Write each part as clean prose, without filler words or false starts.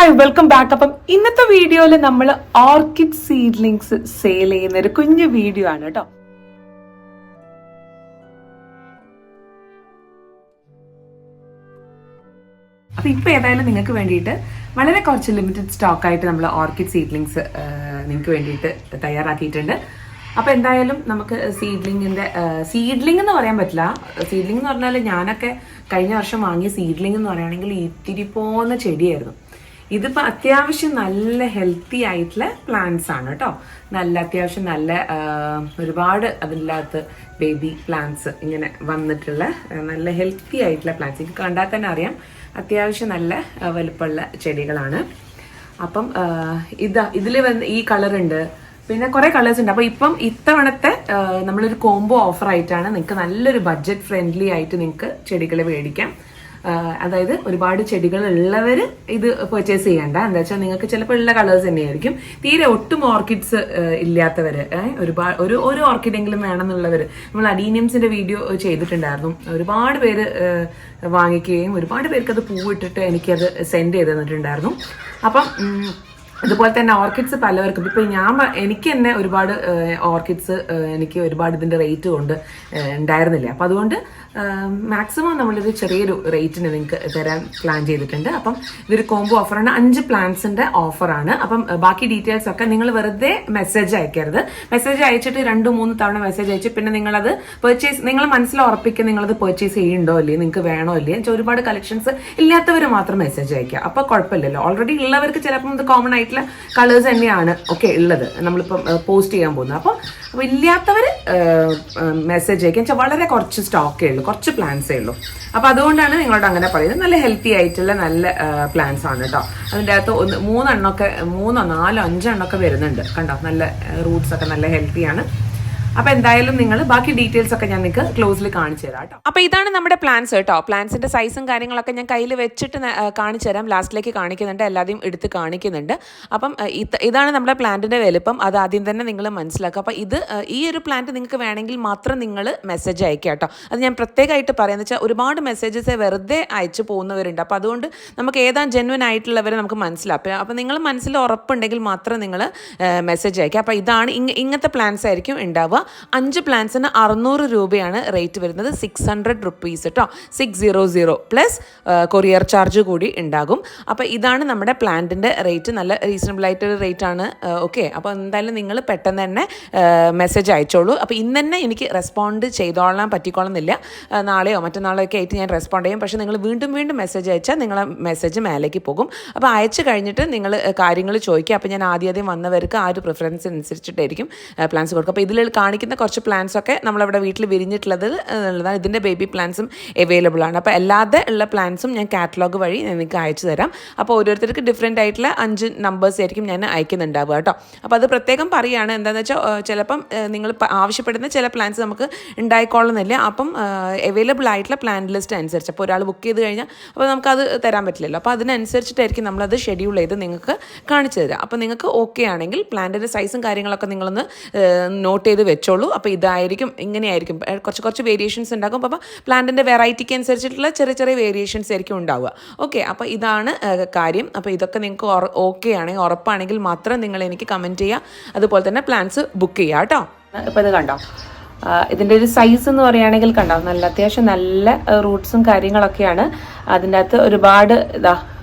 Hi welcome back. അപ്പം ഇന്നത്തെ വീഡിയോയിൽ നമ്മൾ ഓർക്കിഡ് സീഡ്ലിങ്സ് സെയിൽ ചെയ്യുന്ന ഒരു കുഞ്ഞു വീഡിയോ ആണ് കേട്ടോ. അപ്പൊ ഇപ്പൊ ഏതായാലും നിങ്ങൾക്ക് വേണ്ടിയിട്ട് വളരെ കുറച്ച് ലിമിറ്റഡ് സ്റ്റോക്ക് ആയിട്ട് നമ്മൾ ഓർക്കിഡ് സീഡ്ലിങ്സ് നിങ്ങൾക്ക് വേണ്ടിയിട്ട് തയ്യാറാക്കിയിട്ടുണ്ട്. അപ്പൊ എന്തായാലും നമുക്ക് സീഡ്ലിംഗ് എന്ന് പറയാൻ പറ്റില്ല. സീഡ്ലിംഗ് എന്ന് പറഞ്ഞാൽ ഞാനൊക്കെ കഴിഞ്ഞ വർഷം വാങ്ങിയ സീഡ്ലിംഗ് എന്ന് പറയുകയാണെങ്കിൽ ഇത്തിരി പോന്ന ചെടിയായിരുന്നു. ഇതിപ്പോൾ അത്യാവശ്യം നല്ല ഹെൽത്തി ആയിട്ടുള്ള പ്ലാന്റ്സ് ആണ് കേട്ടോ. അത്യാവശ്യം നല്ല ഒരുപാട് അതിനകത്ത് ബേബി പ്ലാന്റ്സ് ഇങ്ങനെ വന്നിട്ടുള്ള നല്ല ഹെൽത്തി ആയിട്ടുള്ള പ്ലാന്റ്സ്. എനിക്ക് കണ്ടാൽ തന്നെ അറിയാം അത്യാവശ്യം നല്ല വലുപ്പമുള്ള ചെടികളാണ്. അപ്പം ഇതിൽ ഈ കളറുണ്ട്, പിന്നെ കുറെ കളേഴ്സ് ഉണ്ട്. അപ്പൊ ഇപ്പം ഇത്തവണത്തെ നമ്മളൊരു കോംബോ ഓഫർ ആയിട്ടാണ് നിങ്ങൾക്ക് നല്ലൊരു ബഡ്ജറ്റ് ഫ്രണ്ട്ലി ആയിട്ട് നിങ്ങൾക്ക് ചെടികൾ മേടിക്കാം. അതായത് ഒരുപാട് ചെടികൾ ഉള്ളവർ ഇത് പർച്ചേസ് ചെയ്യണ്ട. എന്താ വെച്ചാൽ നിങ്ങൾക്ക് ചിലപ്പോൾ ഉള്ള കളേഴ്സ് തന്നെയായിരിക്കും. തീരെ ഒട്ടും ഓർക്കിഡ്സ് ഇല്ലാത്തവര് ഒരു ഓർക്കിഡെങ്കിലും വേണമെന്നുള്ളവർ നമ്മൾ അഡീനിയംസിന്റെ വീഡിയോ ചെയ്തിട്ടുണ്ടായിരുന്നു. ഒരുപാട് പേര് വാങ്ങിക്കുകയും ഒരുപാട് പേർക്ക് അത് പൂവിട്ടിട്ട് എനിക്കത് സെൻഡ് ചെയ്ത് തന്നിട്ടുണ്ടായിരുന്നു. അപ്പം അതുപോലെ തന്നെ ഓർക്കിഡ്സ് പലവർക്കും ഇപ്പൊ എനിക്ക് തന്നെ ഒരുപാട് ഓർക്കിഡ്സ് എനിക്ക് ഒരുപാട് ഇതിന്റെ റേറ്റ് കൊണ്ട് ഉണ്ടായിരുന്നില്ല. അപ്പൊ അതുകൊണ്ട് മാക്സിമം നമ്മളൊരു ചെറിയൊരു റേറ്റിന് നിങ്ങൾക്ക് തരാൻ പ്ലാൻ ചെയ്തിട്ടുണ്ട്. അപ്പം ഇതൊരു കോംബോ ഓഫറാണ്. 5 പ്ലാൻസിന്റെ ഓഫറാണ്. അപ്പം ബാക്കി ഡീറ്റെയിൽസ് ഒക്കെ നിങ്ങൾ വെറുതെ മെസ്സേജ് അയക്കരുത്. മെസ്സേജ് അയച്ചിട്ട് 2-3 തവണ മെസ്സേജ് അയച്ച് പിന്നെ നിങ്ങളത് നിങ്ങൾ മനസ്സിൽ ഉറപ്പിക്കുക നിങ്ങളത് പർച്ചേസ് ചെയ്യണ്ടോ അല്ലേ, നിങ്ങൾക്ക് വേണോ അല്ലേ. ഒരുപാട് കളക്ഷൻസ് ഇല്ലാത്തവർ മാത്രം മെസ്സേജ് അയക്കുക. അപ്പൊ കുഴപ്പമില്ലല്ലോ. ഓൾറെഡി ഉള്ളവർക്ക് ചിലപ്പം ഇത് കോമൺ ആയിട്ടുള്ള കളേഴ്സ് തന്നെയാണ് ഉള്ളത് നമ്മളിപ്പം പോസ്റ്റ് ചെയ്യാൻ പോകുന്നത്. അപ്പോൾ ഇല്ലാത്തവർ മെസ്സേജ് അയക്കാൻ വളരെ കുറച്ച് സ്റ്റോക്കേ ഉള്ളൂ, കുറച്ച് പ്ലാൻസേ ഉള്ളൂ. അപ്പൊ അതുകൊണ്ടാണ് നിങ്ങളോട് അങ്ങനെ പറയുന്നത്. നല്ല ഹെൽത്തി ആയിട്ടുള്ള നല്ല പ്ലാന്റ്സ് ആണ് കേട്ടോ. അതിൻ്റെ അകത്ത് 3 4 5 എണ്ണമൊക്കെ വരുന്നുണ്ട് കണ്ടോ. നല്ല റൂട്ട്സ് ഒക്കെ നല്ല ഹെൽത്തിയാണ്. അപ്പൊ എന്തായാലും നിങ്ങൾ ബാക്കി ഡീറ്റെയിൽസ് ഒക്കെ ഞാൻ നിങ്ങൾക്ക് ക്ലോസിൽ കാണിച്ചു തരാം കേട്ടോ. അപ്പൊ ഇതാണ് നമ്മുടെ പ്ലാൻസ് കേട്ടോ. പ്ലാൻസിന്റെ സൈസും കാര്യങ്ങളൊക്കെ ഞാൻ കയ്യിൽ വെച്ചിട്ട് കാണിച്ചു തരാം. ലാസ്റ്റിലേക്ക് കാണിക്കുന്നുണ്ട്, എല്ലാതെയും എടുത്ത് കാണിക്കുന്നുണ്ട്. അപ്പം ഇതാണ് നമ്മുടെ പ്ലാന്റിന്റെ വലുപ്പം. അത് ആദ്യം തന്നെ നിങ്ങൾ മനസ്സിലാക്കുക. അപ്പൊ ഈ ഒരു പ്ലാന്റ് നിങ്ങൾക്ക് വേണമെങ്കിൽ മാത്രം നിങ്ങൾ മെസ്സേജ് അയക്കുക കേട്ടോ. അത് ഞാൻ പ്രത്യേകമായിട്ട് പറയാന്ന് വെച്ചാൽ ഒരുപാട് മെസ്സേജസ് വെറുതെ അയച്ചു പോകുന്നവരുണ്ട്. അപ്പൊ അതുകൊണ്ട് നമുക്ക് ഏതാ ജെന്വൻ ആയിട്ടുള്ളവരെ നമുക്ക് മനസ്സിലാക്കുക. അപ്പൊ നിങ്ങൾ മനസ്സിൽ ഉറപ്പുണ്ടെങ്കിൽ മാത്രം നിങ്ങൾ മെസ്സേജ് അയക്കുക. അപ്പൊ ഇതാണ് ഇങ്ങനത്തെ പ്ലാൻസ് ആയിരിക്കും ഉണ്ടാവുക. 5 പ്ലാൻസിന് 600 രൂപയാണ് റേറ്റ് വരുന്നത്. 600 റുപ്പീസ് കേട്ടോ. 600 പ്ലസ് കൊറിയർ ചാർജ് കൂടി ഉണ്ടാകും. അപ്പോൾ ഇതാണ് നമ്മുടെ പ്ലാന്റിൻ്റെ റേറ്റ്. നല്ല റീസണബിൾ ആയിട്ടൊരു റേറ്റ് ആണ്. ഓക്കെ, അപ്പോൾ എന്തായാലും നിങ്ങൾ പെട്ടെന്ന് തന്നെ മെസ്സേജ് അയച്ചോളൂ. അപ്പോൾ ഇന്ന് തന്നെ എനിക്ക് റെസ്പോണ്ട് ചെയ്തോളാൻ പറ്റിക്കോളുന്നില്ല. നാളെയോ മറ്റന്നാളോ ഒക്കെ ആയിട്ട് ഞാൻ റെസ്പോണ്ട് ചെയ്യും. പക്ഷേ നിങ്ങൾ വീണ്ടും മെസ്സേജ് അയച്ചാൽ നിങ്ങളെ മെസ്സേജ് മേലേക്ക് പോകും. അപ്പോൾ അയച്ചു കഴിഞ്ഞിട്ട് നിങ്ങൾ കാര്യങ്ങൾ ചോദിക്കുക. അപ്പോൾ ഞാൻ ആദ്യം വന്നവർക്ക് ആ ഒരു പ്രിഫറൻസ് അനുസരിച്ചിട്ടായിരിക്കും പ്ലാൻസ് കൊടുക്കുക. അപ്പോൾ ഇതിൽ കാണിക്കുന്ന കുറച്ച് പ്ലാൻസ് ഒക്കെ നമ്മളവിടെ വീട്ടിൽ വിരിഞ്ഞിട്ടുള്ളത് ഉള്ളതാണ്. ഇതിൻ്റെ ബേബി പ്ലാൻസും അവൈലബിൾ ആണ്. അപ്പോൾ അല്ലാതെ ഉള്ള പ്ലാൻസും ഞാൻ കാറ്റലോഗ് വഴി നിങ്ങൾക്ക് അയച്ചു തരാം. അപ്പോൾ ഓരോരുത്തർക്ക് ഡിഫറെൻ്റ് ആയിട്ടുള്ള 5 നമ്പേഴ്സ് ആയിരിക്കും ഞാൻ അയക്കുന്നുണ്ടാവുക കേട്ടോ. അപ്പോൾ അത് പ്രത്യേകം പറയുകയാണ്. എന്താണെന്ന് വെച്ചാൽ ചിലപ്പം നിങ്ങൾ ആവശ്യപ്പെടുന്ന ചില പ്ലാൻസ് നമുക്ക് ഉണ്ടായിക്കൊള്ളുന്നില്ല. അപ്പം അവൈലബിൾ ആയിട്ടുള്ള പ്ലാൻ ലിസ്റ്റ് അനുസരിച്ച് അപ്പോൾ ഒരാൾ ബുക്ക് ചെയ്ത് കഴിഞ്ഞാൽ അപ്പോൾ നമുക്കത് തരാൻ പറ്റില്ലല്ലോ. അപ്പോൾ അതിനനുസരിച്ചിട്ടായിരിക്കും നമ്മളത് ഷെഡ്യൂൾ ചെയ്ത് നിങ്ങൾക്ക് കാണിച്ചു തരാം. അപ്പോൾ നിങ്ങൾക്ക് ഓക്കെ ആണെങ്കിൽ പ്ലാന്റിൻ്റെ സൈസും കാര്യങ്ങളൊക്കെ നിങ്ങളൊന്ന് നോട്ട് ചെയ്ത് വെച്ചോളൂ. അപ്പോൾ ഇങ്ങനെയായിരിക്കും കുറച്ച് വേരിയേഷൻസ് ഉണ്ടാകും. അപ്പോൾ പ്ലാന്റിൻ്റെ വെറൈറ്റിക്ക് അനുസരിച്ചിട്ടുള്ള ചെറിയ വേരിയേഷൻസ് ആയിരിക്കും ഉണ്ടാവുക. ഓക്കെ, അപ്പോൾ ഇതാണ് കാര്യം. അപ്പോൾ ഇതൊക്കെ നിങ്ങൾക്ക് ഓക്കെ ആണെങ്കിൽ ഉറപ്പാണെങ്കിൽ മാത്രം നിങ്ങൾ എനിക്ക് കമൻറ്റ് ചെയ്യുക. അതുപോലെ തന്നെ പ്ലാൻസ് ബുക്ക് ചെയ്യുക കേട്ടോ. ഇപ്പോൾ ഇത് കണ്ടോ, ഇതിൻ്റെ ഒരു സൈസ് എന്ന് പറയുകയാണെങ്കിൽ കണ്ടോ അത്യാവശ്യം നല്ല റൂട്ട്സും കാര്യങ്ങളൊക്കെയാണ്. അതിൻ്റെ അകത്ത് ഒരുപാട്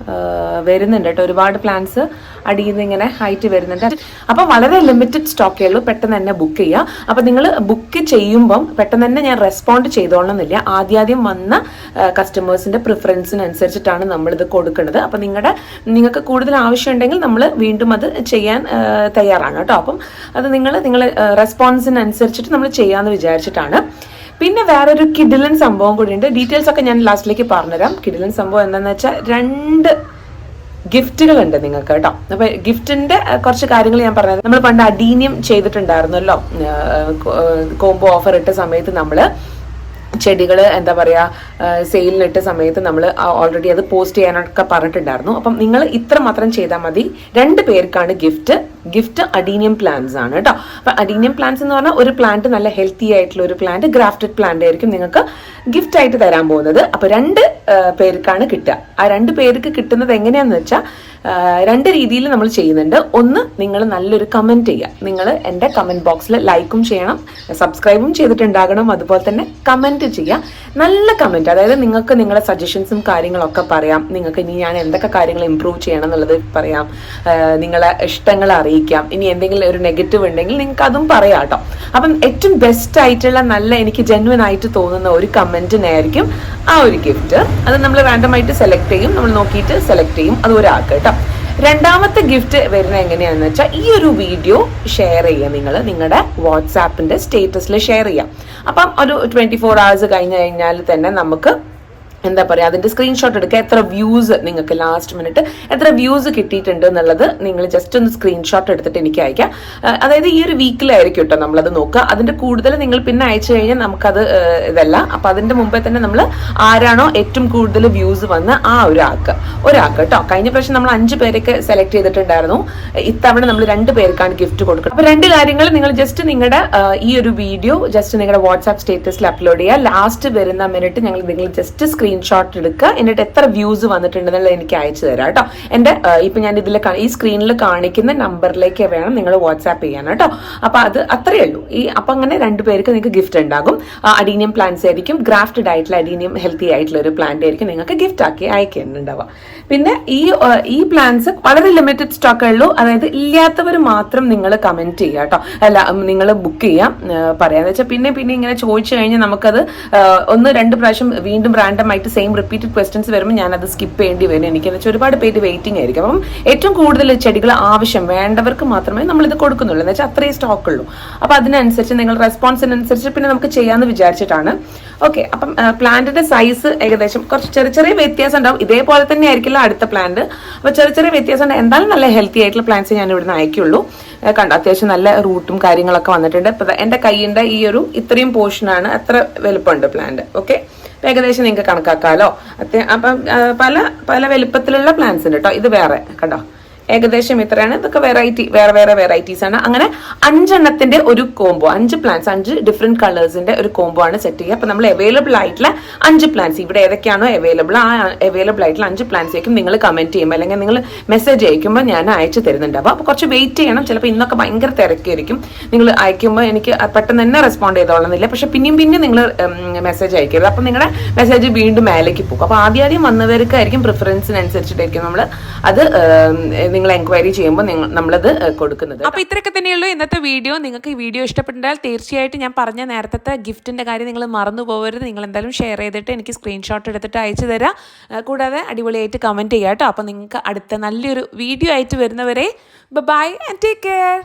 വരുന്നുണ്ട് കേട്ടോ. ഒരുപാട് പ്ലാന്റ്സ് അടിയിൽ നിന്ന് ഇങ്ങനെ ഹൈറ്റ് വരുന്നുണ്ട്. അപ്പം വളരെ ലിമിറ്റഡ് സ്റ്റോക്കേ ഉള്ളൂ. പെട്ടെന്ന് തന്നെ ബുക്ക് ചെയ്യുക. അപ്പം നിങ്ങൾ ബുക്ക് ചെയ്യുമ്പം പെട്ടെന്ന് തന്നെ ഞാൻ റെസ്പോണ്ട് ചെയ്തോളണമെന്നില്ല. ആദ്യം വന്ന കസ്റ്റമേഴ്സിന്റെ പ്രിഫറൻസിനനുസരിച്ചിട്ടാണ് നമ്മളിത് കൊടുക്കുന്നത്. അപ്പം നിങ്ങൾക്ക് കൂടുതൽ ആവശ്യമുണ്ടെങ്കിൽ നമ്മൾ വീണ്ടും അത് ചെയ്യാൻ തയ്യാറാണ് കേട്ടോ. അപ്പം അത് നിങ്ങൾ റെസ്പോൺസിനനുസരിച്ചിട്ട് നമ്മൾ ചെയ്യാമെന്ന് വിചാരിച്ചിട്ടാണ്. പിന്നെ വേറൊരു കിഡിലൻ സംഭവം കൂടിയുണ്ട്. ഡീറ്റെയിൽസ് ഒക്കെ ഞാൻ ലാസ്റ്റിലേക്ക് പറഞ്ഞുതരാം. കിഡിലൻ സംഭവം എന്താണെന്ന് വെച്ചാൽ 2 ഗിഫ്റ്റുകളുണ്ട് നിങ്ങൾക്ക് കേട്ടോ. അപ്പൊ ഗിഫ്റ്റിന്റെ കുറച്ച് കാര്യങ്ങൾ ഞാൻ പറഞ്ഞത്, നമ്മൾ പണ്ട് അഡീനിയം ചെയ്തിട്ടുണ്ടായിരുന്നല്ലോ. കോംബോ ഓഫർ ഇട്ട സമയത്ത് നമ്മൾ ചെടികൾ എന്താ പറയുക സെയിലിനിട്ട സമയത്ത് നമ്മൾ ഓൾറെഡി അത് പോസ്റ്റ് ചെയ്യാനൊക്കെ പറഞ്ഞിട്ടുണ്ടായിരുന്നു. അപ്പം നിങ്ങൾ ഇത്ര മാത്രം ചെയ്താൽ മതി. 2 പേർക്കാണ് ഗിഫ്റ്റ്. ഗിഫ്റ്റ് അഡീനിയം പ്ലാന്റ്സ് ആണ് കേട്ടോ. അപ്പം അഡീനിയം പ്ലാന്റ്സ് എന്ന് പറഞ്ഞാൽ ഒരു പ്ലാന്റ് നല്ല ഹെൽത്തി ആയിട്ടുള്ള ഒരു പ്ലാന്റ്, ഗ്രാഫ്റ്റഡ് പ്ലാന്റ് ആയിരിക്കും നിങ്ങൾക്ക് ഗിഫ്റ്റ് ആയിട്ട് തരാൻ പോകുന്നത്. അപ്പോൾ 2 പേർക്കാണ് കിട്ടുക. ആ 2 പേർക്ക് കിട്ടുന്നത് എങ്ങനെയാണെന്ന് വെച്ചാൽ 2 രീതിയിൽ നമ്മൾ ചെയ്യുന്നുണ്ട്. ഒന്ന്, നിങ്ങൾ നല്ലൊരു കമൻറ്റ് ചെയ്യുക. നിങ്ങൾ എൻ്റെ കമൻറ്റ് ബോക്സിൽ ലൈക്കും ചെയ്യണം, സബ്സ്ക്രൈബും ചെയ്തിട്ടുണ്ടാകണം, അതുപോലെ തന്നെ കമൻറ്റ് ചെയ്യുക. നല്ല കമൻറ്റ്, അതായത് നിങ്ങൾക്ക് നിങ്ങളുടെ സജഷൻസും കാര്യങ്ങളൊക്കെ പറയാം. നിങ്ങൾക്ക് ഇനി ഞാൻ എന്തൊക്കെ കാര്യങ്ങൾ ഇമ്പ്രൂവ് ചെയ്യണം എന്നുള്ളത് പറയാം, നിങ്ങളെ ഇഷ്ടങ്ങൾ അറിയിക്കാം. ഇനി എന്തെങ്കിലും ഒരു നെഗറ്റീവ് ഉണ്ടെങ്കിൽ നിങ്ങൾക്ക് അതും പറയാം കേട്ടോ. അപ്പം ഏറ്റവും ബെസ്റ്റ് ആയിട്ടുള്ള നല്ല എനിക്ക് ജെന്യുവൻ ആയിട്ട് തോന്നുന്ന ഒരു കമൻറ്റിനായിരിക്കും ആ ഒരു ഗിഫ്റ്റ്. അത് നമ്മൾ റാൻഡമായിട്ട് സെലക്ട് ചെയ്യും, നമ്മൾ നോക്കിയിട്ട് സെലക്ട് ചെയ്യും. അത് ഒരാൾക്ക് കേട്ടോ. രണ്ടാമത്തെ ഗിഫ്റ്റ് വരുന്നത് എങ്ങനെയാണെന്ന് വെച്ചാൽ ഈ ഒരു വീഡിയോ ഷെയർ ചെയ്യുക, നിങ്ങൾ നിങ്ങളുടെ വാട്സാപ്പിന്റെ സ്റ്റേറ്റസിൽ ഷെയർ ചെയ്യാം. അപ്പം ഒരു 24 hours കഴിഞ്ഞ് കഴിഞ്ഞാൽ തന്നെ നമുക്ക് എന്താ പറയുക, അതിന്റെ സ്ക്രീൻഷോട്ട് എടുക്കുക. എത്ര വ്യൂസ് നിങ്ങൾക്ക് ലാസ്റ്റ് മിനിറ്റ് എത്ര വ്യൂസ് കിട്ടിയിട്ടുണ്ട് എന്നുള്ളത് നിങ്ങൾ ജസ്റ്റ് ഒന്ന് സ്ക്രീൻഷോട്ട് എടുത്തിട്ട് എനിക്ക് അയക്കാം. അതായത് ഈ ഒരു വീക്കിലായിരിക്കും കേട്ടോ നമ്മളത് നോക്കുക. അതിന്റെ കൂടുതൽ നിങ്ങൾ പിന്നെ അയച്ചു കഴിഞ്ഞാൽ നമുക്കത് ഇതല്ല. അപ്പൊ അതിന്റെ മുമ്പേ തന്നെ നമ്മൾ ആരാണോ ഏറ്റവും കൂടുതൽ വ്യൂസ് വന്ന് ആ ഒരാൾക്ക് കേട്ടോ. കഴിഞ്ഞ പ്രാവശ്യം നമ്മൾ 5 പേരൊക്കെ സെലക്ട് ചെയ്തിട്ടുണ്ടായിരുന്നു. ഇത്തവണ നമ്മൾ 2 പേർക്കാണ് ഗിഫ്റ്റ് കൊടുക്കുക. അപ്പൊ 2 കാര്യങ്ങൾ നിങ്ങൾ ജസ്റ്റ് നിങ്ങളുടെ ഈ ഒരു വീഡിയോ ജസ്റ്റ് നിങ്ങളുടെ വാട്സ്ആപ്പ് സ്റ്റേറ്റസിൽ അപ്ലോഡ് ചെയ്യുക. ലാസ്റ്റ് വരുന്ന മിനിറ്റ് നിങ്ങൾ ജസ്റ്റ് സ്ക്രീൻഷോട്ട് എടുക്കുക, എന്നിട്ട് എത്ര വ്യൂസ് വന്നിട്ടുണ്ടെന്നുള്ളത് എനിക്ക് അയച്ചു തരാം കേട്ടോ. എൻ്റെ ഇപ്പൊ ഞാൻ ഇതിൽ ഈ സ്ക്രീനിൽ കാണിക്കുന്ന നമ്പറിലേക്ക് വേണം നിങ്ങൾ വാട്സാപ്പ് ചെയ്യാൻ കേട്ടോ. അപ്പൊ അത് അത്രയേ ഉള്ളൂ. അപ്പൊ അങ്ങനെ 2 പേർക്ക് നിങ്ങൾക്ക് ഗിഫ്റ്റ് ഉണ്ടാകും. അഡീനിയം പ്ലാന്റ്സ് ആയിരിക്കും, ഗ്രാഫ്റ്റഡ് ആയിട്ടുള്ള അഡീനിയം ഹെൽത്തി ആയിട്ടുള്ള ഒരു പ്ലാന്റ് ആയിരിക്കും നിങ്ങൾക്ക് ഗിഫ്റ്റ് ആക്കി അയക്കുന്നുണ്ടാവുക. പിന്നെ ഈ പ്ലാന്റ്സ് വളരെ ലിമിറ്റഡ് സ്റ്റോക്കേ ഉള്ളൂ. അതായത് ഇല്ലാത്തവർ മാത്രം നിങ്ങൾ കമന്റ് ചെയ്യുക കേട്ടോ. അല്ല, നിങ്ങൾ ബുക്ക് ചെയ്യാം. പറയാന്ന് വെച്ചാൽ പിന്നെ ഇങ്ങനെ ചോദിച്ചു കഴിഞ്ഞാൽ നമുക്കത് 1-2 പ്രാവശ്യം വീണ്ടും റാൻഡം ആയിട്ട് സെയിം റിപ്പീറ്റഡ് ക്വസ്റ്റ്യൻസ് വരുമ്പോൾ ഞാനത് സ്കിപ്പ് ചെയ്യേണ്ടി വരും. എനിക്കെന്ന് വെച്ചാൽ ഒരുപാട് പേര് വെയിറ്റിംഗ് ആയിരിക്കും. അപ്പം ഏറ്റവും കൂടുതൽ ചെടികൾ ആവശ്യം വേണ്ടവർക്ക് മാത്രമേ നമ്മളിത് കൊടുക്കുന്നുള്ളൂ. എന്ന് വെച്ചാൽ അത്രയും സ്റ്റോക്ക് ഉള്ളൂ. അപ്പൊ അതിനനുസരിച്ച് നിങ്ങൾ റെസ്പോൺസിനനുസരിച്ച് പിന്നെ നമുക്ക് ചെയ്യാമെന്ന് വിചാരിച്ചിട്ടാണ്. ഓക്കെ, അപ്പം പ്ലാന്റിന്റെ സൈസ് ഏകദേശം കുറച്ച് ചെറിയ വ്യത്യാസം ഉണ്ടാവും. ഇതേപോലെ തന്നെ ആയിരിക്കില്ല അടുത്ത പ്ലാന്റ്. അപ്പൊ ചെറിയ വ്യത്യാസം ഉണ്ട്. എന്തായാലും നല്ല ഹെൽത്തി ആയിട്ടുള്ള പ്ലാന്റ്സ് ഞാൻ ഇവിടുന്ന് അയക്കുള്ളൂ. കണ്ടു, അത്യാവശ്യം നല്ല റൂട്ടും കാര്യങ്ങളൊക്കെ വന്നിട്ടുണ്ട്. ഇപ്പൊ എന്റെ കൈയിന്റെ ഈ ഒരു ഇത്രയും പോർഷനാണ്, അത്ര വലുപ്പമുണ്ട് പ്ലാന്റ്. ഓക്കെ, ഏകദേശം നിങ്ങൾക്ക് കണക്കാക്കാലോ. അപ്പം പല വലുപ്പത്തിലുള്ള പ്ലാന്റ്സ് ഉണ്ട് കേട്ടോ. ഇത് വേറെ കണ്ടോ, ഏകദേശം ഇത്രയാണ്. ഇതൊക്കെ വേറെ വെറൈറ്റീസ് ആണ്. അങ്ങനെ 5 എണ്ണത്തിന്റെ ഒരു കോംബോ, 5 പ്ലാന്റ്സ്, 5 ഡിഫറെന്റ് കളേഴ്സിന്റെ ഒരു കോംബോ ആണ് സെറ്റ് ചെയ്യുക. അപ്പൊ നമ്മൾ അവൈലബിൾ ആയിട്ടുള്ള 5 പ്ലാന്റ്സ്, ഇവിടെ ഏതൊക്കെയാണോ അവൈലബിൾ ആയിട്ടുള്ള 5 പ്ലാന്റ്സേക്കും നിങ്ങൾ കമന്റ് ചെയ്യുമ്പോൾ അല്ലെങ്കിൽ നിങ്ങൾ മെസ്സേജ് അയക്കുമ്പോൾ ഞാൻ അയച്ചു തരുന്നുണ്ട്. അപ്പൊ കുറച്ച് വെയിറ്റ് ചെയ്യണം. ചിലപ്പോൾ ഇന്നൊക്കെ ഭയങ്കര തിരക്കായിരിക്കും. നിങ്ങൾ അയക്കുമ്പോൾ എനിക്ക് പെട്ടെന്ന് തന്നെ റെസ്പോണ്ട് ചെയ്തോളുന്നില്ല. പക്ഷെ പിന്നെയും നിങ്ങൾ മെസ്സേജ് അയക്കരുത്. അപ്പൊ നിങ്ങളുടെ മെസ്സേജ് വീണ്ടും മേലേക്ക് പോകും. അപ്പൊ ആദ്യം വന്നവർക്കായിരിക്കും പ്രിഫറൻസിനനുസരിച്ചിട്ടായിരിക്കും നമ്മൾ അത് നിങ്ങൾ എൻക്വയറി ചെയ്യുമ്പോൾ നമ്മളത് കൊടുക്കുന്നത്. അപ്പോൾ ഇത്രയൊക്കെ തന്നെയുള്ളൂ ഇന്നത്തെ വീഡിയോ. നിങ്ങൾക്ക് ഈ വീഡിയോ ഇഷ്ടപ്പെട്ടാൽ തീർച്ചയായിട്ടും ഞാൻ പറഞ്ഞ നേരത്തെ ഗിഫ്റ്റിന്റെ കാര്യം നിങ്ങൾ മറന്നു പോകരുത്. നിങ്ങൾ എന്തായാലും ഷെയർ ചെയ്തിട്ട് എനിക്ക് സ്ക്രീൻഷോട്ട് എടുത്തിട്ട് അയച്ചു തരാം. കൂടാതെ അടിപൊളിയായിട്ട് കമന്റ് ചെയ്യാം കേട്ടോ. അപ്പോൾ നിങ്ങൾക്ക് അടുത്ത നല്ലൊരു വീഡിയോ ആയിട്ട് വരുന്നവരെ ബൈ ആൻഡ് ടേക്ക് കെയർ.